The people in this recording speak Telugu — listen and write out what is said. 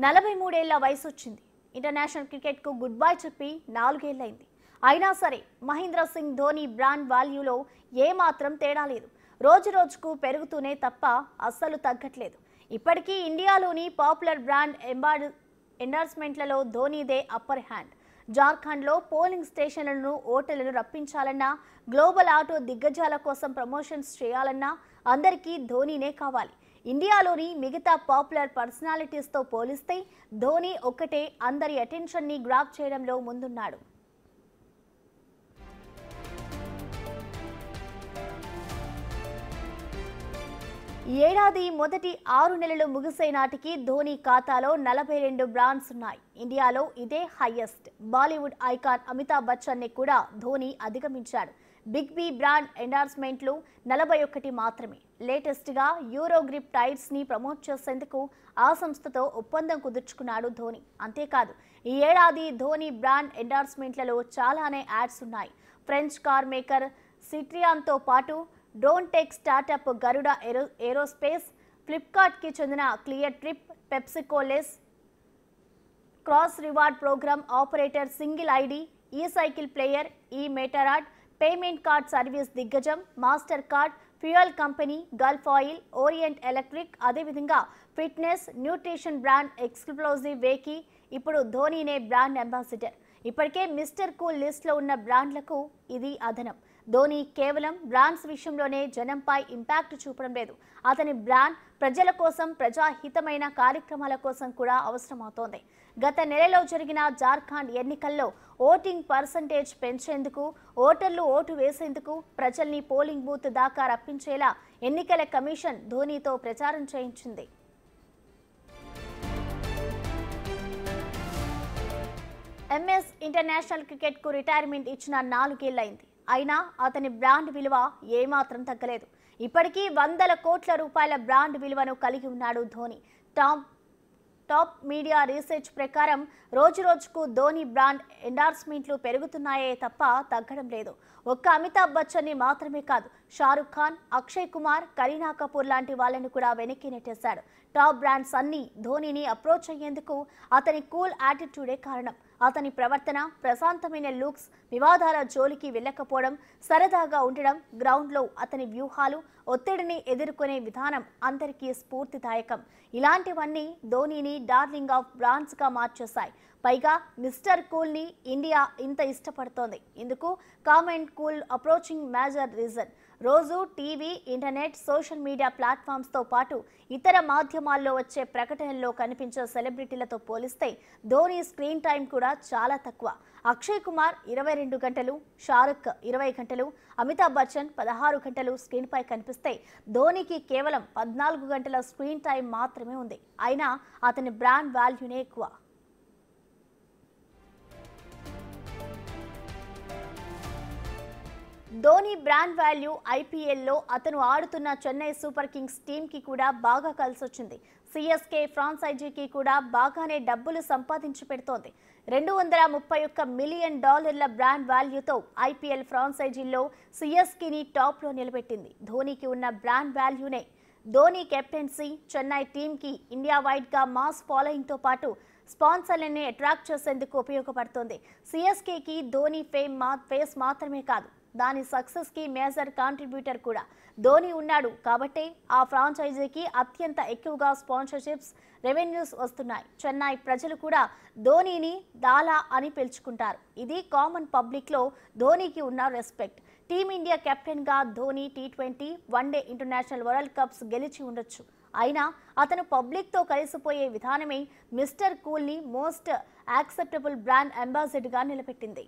43 ఏళ్ల వయసు వచ్చింది. ఇంటర్నేషనల్ క్రికెట్కు గుడ్ బై చెప్పి 4 ఏళ్లైంది. అయినా సరే మహేంద్ర సింగ్ ధోని బ్రాండ్ వాల్యూలో ఏమాత్రం తేడా లేదు. రోజు రోజుకు పెరుగుతూనే తప్ప అస్సలు తగ్గట్లేదు. ఇప్పటికీ ఇండియాలోని పాపులర్ బ్రాండ్ ఎండార్స్మెంట్లలో ధోనీదే అప్పర్ హ్యాండ్. జార్ఖండ్లో పోలింగ్ స్టేషన్లను ఓటర్లను రప్పించాలన్నా, గ్లోబల్ ఆటో దిగ్గజాల కోసం ప్రమోషన్స్ చేయాలన్నా అందరికీ ధోనీనే కావాలి. ఇండియాలోని మిగతా పాపులర్ పర్సనాలిటీస్తో పోలిస్తే ధోని ఒక్కటే అందరి అటెన్షన్ని గ్రాబ్ చేయడంలో ముందున్నాడు. ఈ ఏడాది మొదటి 6 నెలలు ముగిసే నాటికి ధోని ఖాతాలో 42 బ్రాండ్స్ ఉన్నాయి. ఇండియాలో ఇదే హైయెస్ట్. బాలీవుడ్ ఐకాన్ అమితాబ్ బచ్చన్ని కూడా ధోని అధిగమించాడు. బిగ్ బి బ్రాండ్ ఎండార్స్మెంట్లు 41 మాత్రమే. లేటెస్ట్గా యూరో గ్రిప్ టైర్స్ని ప్రమోట్ చేసేందుకు ఆ సంస్థతో ఒప్పందం కుదుర్చుకున్నాడు ధోని. అంతేకాదు ఈ ఏడాది ధోని బ్రాండ్ ఎండార్స్మెంట్లలో చాలానే యాడ్స్ ఉన్నాయి. ఫ్రెంచ్ కార్ మేకర్ సిట్రియాన్తో పాటు drone tech startup Garuda aerospace, ఫ్లిప్కార్ట్కి చెందిన క్లియర్ ట్రిప్, పెప్సికోలెస్ cross reward programme operator single ID, e cycle player, EMotorad, payment card service దిగ్గజం Mastercard, fuel company Gulf Oil, Orient Electric, అదేవిధంగా ఫిట్నెస్ న్యూట్రిషన్ బ్రాండ్ ఎక్స్క్లూజివ్ వేకి ఇప్పుడు ధోనీనే బ్రాండ్ అంబాసిడర్. ఇప్పటికే మిస్టర్ కూల్ లిస్ట్లో ఉన్న బ్రాండ్లకు ఇది అదనం. ధోని కేవలం బ్రాండ్స్ విషయంలోనే జనంపై ఇంపాక్ట్ చూపడం లేదు. అతని బ్రాండ్ ప్రజల కోసం, ప్రజాహితమైన కార్యక్రమాల కోసం కూడా అవసరమవుతోంది. గత నెలలో జరిగిన జార్ఖండ్ ఎన్నికల్లో ఓటింగ్ పర్సంటేజ్ పెంచేందుకు, ఓటర్లు ఓటు వేసేందుకు ప్రజల్ని పోలింగ్ బూత్ దాకా రప్పించేలా ఎన్నికల కమిషన్ ధోనీతో ప్రచారం చేయించింది. ఎంఎస్ ఇంటర్నేషనల్ క్రికెట్కు రిటైర్మెంట్ ఇచ్చిన 4 ఏళ్లైంది. అయినా అతని బ్రాండ్ విలువ ఏమాత్రం తగ్గలేదు. ఇప్పటికీ వందల కోట్ల రూపాయల బ్రాండ్ విలువను కలిగి ఉన్నాడు ధోని. టాప్ మీడియా రీసెర్చ్ ప్రకారం రోజురోజుకు ధోని బ్రాండ్ ఎండార్స్మెంట్లు పెరుగుతున్నాయే తప్ప తగ్గడం లేదు. ఒక్క అమితాబ్ బచ్చన్ని మాత్రమే కాదు, షారుఖ్ ఖాన్, అక్షయ్ కుమార్, కరీనా కపూర్ లాంటి వాళ్ళని కూడా వెనక్కి నెట్టేశాడు. టాప్ బ్రాండ్స్ అన్నీ ధోనిని అప్రోచ్ అయ్యేందుకు అతని కూల్ యాటిట్యూడే కారణం. అతని ప్రవర్తన, ప్రశాంతమైన లుక్స్, వివాదాల జోలికి వెళ్ళకపోవడం, సరదాగా ఉండడం, గ్రౌండ్లో అతని వ్యూహాలు, ఒత్తిడిని ఎదుర్కొనే విధానం అందరికీ స్ఫూర్తిదాయకం. ఇలాంటివన్నీ ధోనీని డార్లింగ్ ఆఫ్ బ్రాండ్స్గా మార్చేశాయి. పైగా మిస్టర్ కూల్ని ఇండియా ఇంత ఇష్టపడుతోంది. ఇందుకు calm and cool approaching major reason. రోజు టీవీ, ఇంటర్నెట్, సోషల్ మీడియా ప్లాట్ఫామ్స్తో పాటు ఇతర మాధ్యమాల్లో వచ్చే ప్రకటనల్లో కనిపించే సెలబ్రిటీలతో పోలిస్తే ధోని స్క్రీన్ టైం కూడా చాలా తక్కువ. అక్షయ్ కుమార్ 22 గంటలు, షారుఖ్ 20 గంటలు, అమితాబ్ బచ్చన్ 16 గంటలు స్క్రీన్పై కనిపిస్తే ధోనికి కేవలం 14 గంటల స్క్రీన్ టైం మాత్రమే ఉంది. అయినా అతని బ్రాండ్ వాల్యూనే ఎక్కువ. ధోని బ్రాండ్ వాల్యూ ఐపీఎల్లో అతను ఆడుతున్న చెన్నై సూపర్ కింగ్స్ టీంకి కూడా బాగా కలిసొచ్చింది. సిఎస్కే ఫ్రాంచైజీకి కూడా బాగానే డబ్బులు సంపాదించి పెడుతోంది. $231 మిలియన్ బ్రాండ్ వాల్యూతో ఐపీఎల్ ఫ్రాంచైజీల్లో సిఎస్కేని టాప్లో నిలబెట్టింది. ధోనికి ఉన్న బ్రాండ్ వాల్యూనే. ధోని కెప్టెన్సీ చెన్నై టీంకి ఇండియా వైడ్గా మాస్ ఫాలోయింగ్తో పాటు స్పాన్సర్లని అట్రాక్ట్ చేసేందుకు ఉపయోగపడుతోంది. సిఎస్కేకి ధోని ఫేస్ మాత్రమే కాదు, దాని సక్సెస్కి మేజర్ కాంట్రిబ్యూటర్ కూడా. ధోని ఉన్నాడు కాబట్టే ఆ ఫ్రాంచైజీకి అత్యంత ఎక్కువగా స్పాన్సర్షిప్స్, రెవెన్యూస్ వస్తున్నాయి. చెన్నై ప్రజలు కూడా ధోనీని దాలా అని పిలుచుకుంటారు. ఇది కామన్ పబ్లిక్లో ధోనీకి ఉన్న రెస్పెక్ట్. టీమిండియా కెప్టెన్గా Dhoni T20, one day, international world cups గెలిచి ఉండొచ్చు. అయినా అతను పబ్లిక్తో కలిసిపోయే విధానమే మిస్టర్ కూల్ని మోస్ట్ యాక్సెప్టబుల్ బ్రాండ్ అంబాసిడర్గా నిలబెట్టింది.